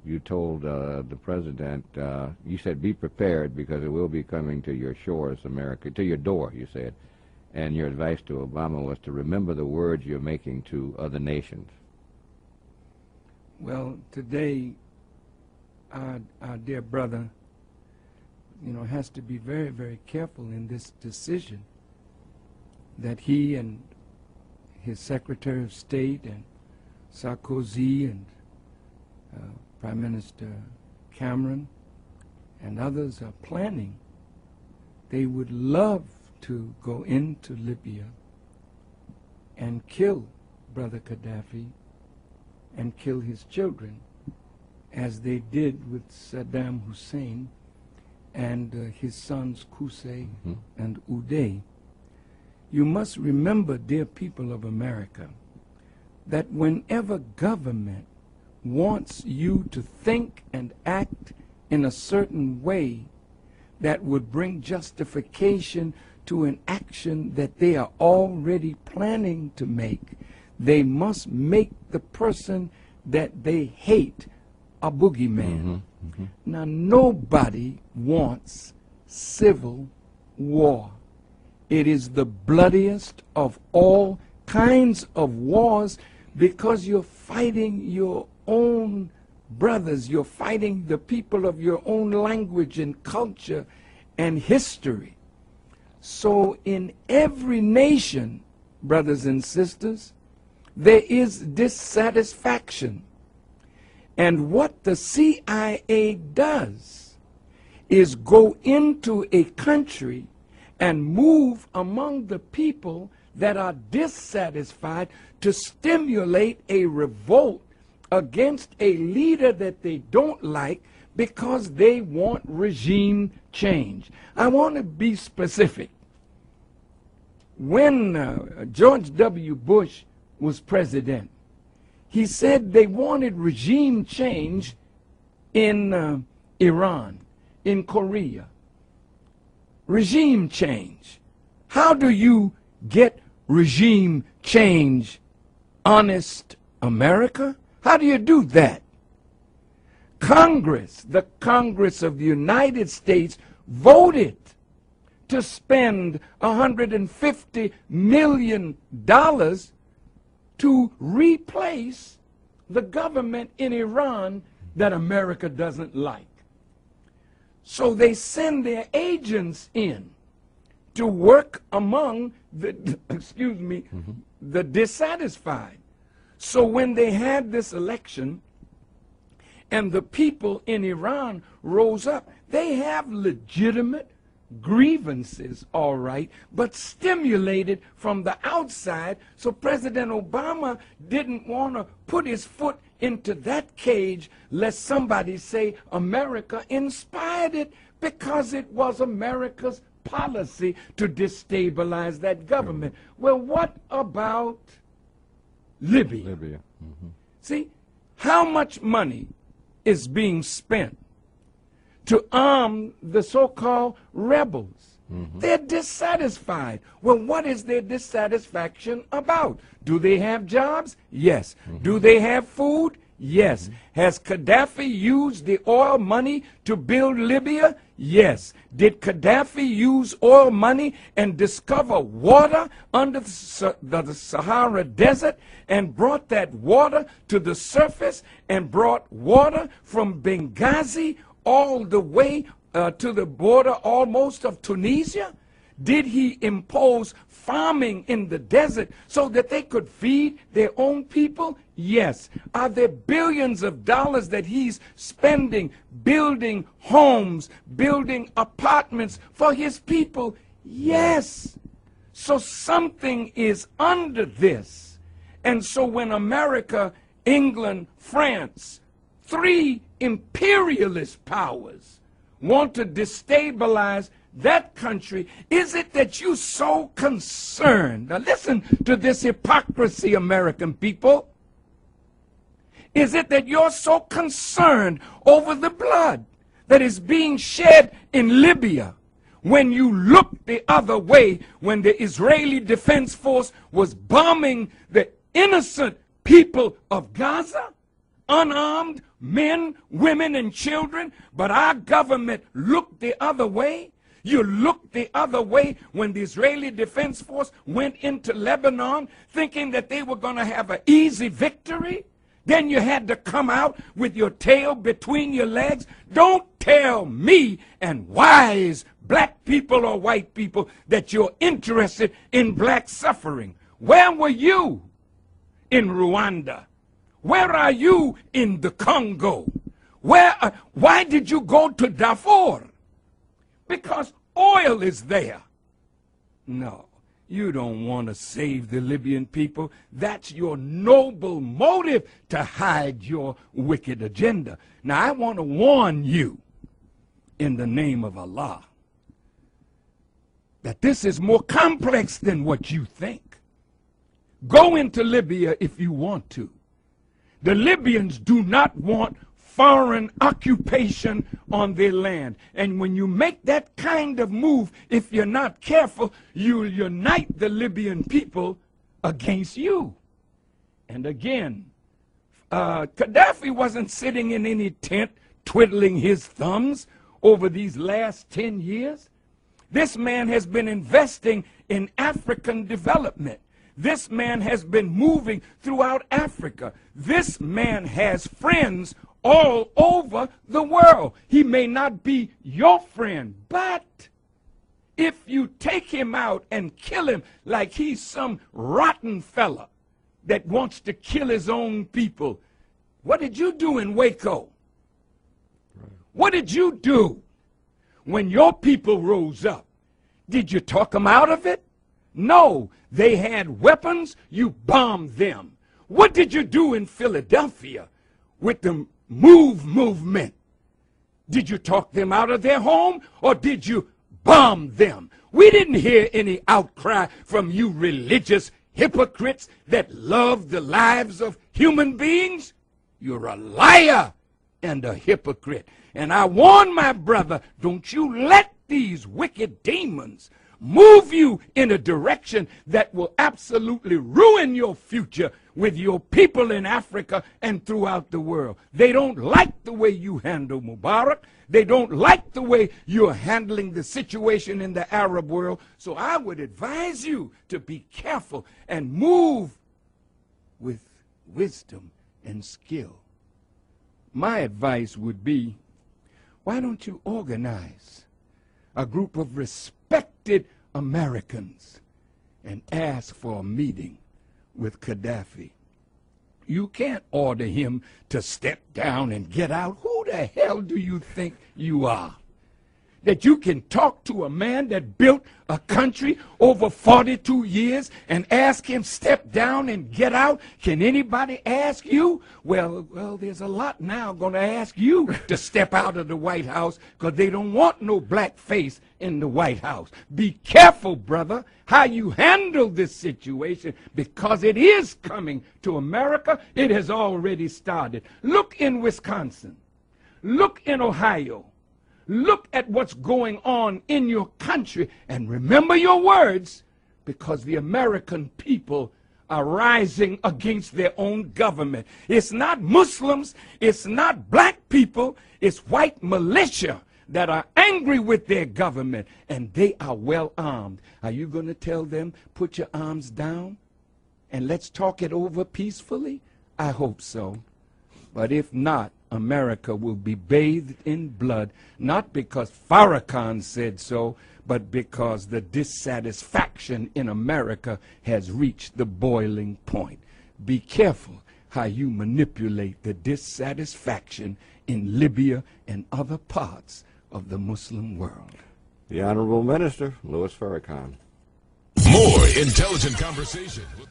You told the president, you said, be prepared because it will be coming to your shores, America, to your door, you said. And your advice to Obama was to remember the words you're making to other nations. Well, today, our dear brother, has to be very, very careful in this decision that he and his Secretary of State and Sarkozy and Prime Minister Cameron and others are planning. They would love to go into Libya and kill Brother Gaddafi and kill his children, as they did with Saddam Hussein and his sons Qusay and Uday. You must remember, dear people of America, that whenever government wants you to think and act in a certain way that would bring justification to an action that they are already planning to make, they must make the person that they hate a boogeyman. Now, nobody wants civil war. It is the bloodiest of all kinds of wars because you're fighting your own brothers. You're fighting the people of your own language and culture and history. So in every nation, brothers and sisters, there is dissatisfaction. And what the CIA does is go into a country and move among the people that are dissatisfied to stimulate a revolt against a leader that they don't like because they want regime change. I want to be specific. When George W. Bush was president, he said they wanted regime change in Iran, in Korea. Regime change. How do you get regime change, honest America? How do you do that? Congress, the Congress of the United States, voted to spend $150 million to replace the government in Iran that America doesn't like. So they send their agents in to work among the, the dissatisfied. So when they had this election and the people in Iran rose up, they have legitimate grievances, all right, but stimulated from the outside. So President Obama didn't want to put his foot into that cage lest somebody say America inspired it, because it was America's policy to destabilize that government. Well, what about Libya? See, how much money is being spent to arm the so-called rebels? They're dissatisfied. Well, what is their dissatisfaction about? Do they have jobs? Yes. Do they have food? Yes. Has Gaddafi used the oil money to build Libya? Yes. Did Gaddafi use oil money and discover water under the Sahara Desert and brought that water to the surface and brought water from Benghazi all the way to the border almost of Tunisia? Did he impose farming in the desert so that they could feed their own people? Yes. Are there billions of dollars that he's spending building homes, building apartments for his people? Yes. So something is under this. And so when America, England, France, three imperialist powers want to destabilize that country, is it that you're so concerned? Now listen to this hypocrisy, American people. Is it that you're so concerned over the blood that is being shed in Libya when you look the other way when the Israeli Defense Force was bombing the innocent people of Gaza? unarmed men, women, and children, but our government looked the other way. You looked the other way when the Israeli Defense Force went into Lebanon thinking that they were going to have an easy victory. Then you had to come out with your tail between your legs. Don't tell me and wise black people or white people that you're interested in black suffering. Where were you in Rwanda? Where are you in the Congo? Why did you go to Darfur? Because oil is there. No, you don't want to save the Libyan people. That's your noble motive to hide your wicked agenda. Now, I want to warn you in the name of Allah that this is more complex than what you think. Go into Libya if you want to. The Libyans do not want foreign occupation on their land. And when you make that kind of move, if you're not careful, you'll unite the Libyan people against you. And again, Gaddafi wasn't sitting in any tent twiddling his thumbs over these last 10 years. This man has been investing in African development. This man has been moving throughout Africa. This man has friends all over the world. He may not be your friend, but if you take him out and kill him like he's some rotten fella that wants to kill his own people, what did you do in Waco? What did you do when your people rose up? Did you talk them out of it? No, they had weapons, you bombed them. What did you do in Philadelphia with the movement? Did you talk them out of their home or did you bomb them? We didn't hear any outcry from you religious hypocrites that love the lives of human beings. You're a liar and a hypocrite. And I warn my brother, don't you let these wicked demons move you in a direction that will absolutely ruin your future with your people in Africa and throughout the world. They don't like the way you handle Mubarak. They don't like the way you're handling the situation in the Arab world. So I would advise you to be careful and move with wisdom and skill. My advice would be, why don't you organize a group of respected Americans and ask for a meeting with Gaddafi? You can't order him to step down and get out. Who the hell do you think you are? That you can talk to a man that built a country over 42 years and ask him step down and get out? Can anybody ask you? Well, there's a lot now going to ask you to step out of the White House because they don't want no black face in the White House. Be careful, brother, how you handle this situation because it is coming to America. It has already started. Look in Wisconsin. Look in Ohio. Look at what's going on in your country and remember your words because the American people are rising against their own government. It's not Muslims, it's not black people, it's white militia that are angry with their government and they are well armed. Are you going to tell them, put your arms down and let's talk it over peacefully? I hope so. But if not, America will be bathed in blood, not because Farrakhan said so, but because the dissatisfaction in America has reached the boiling point. Be careful how you manipulate the dissatisfaction in Libya and other parts of the Muslim world. The Honorable Minister, Louis Farrakhan. More intelligent conversation with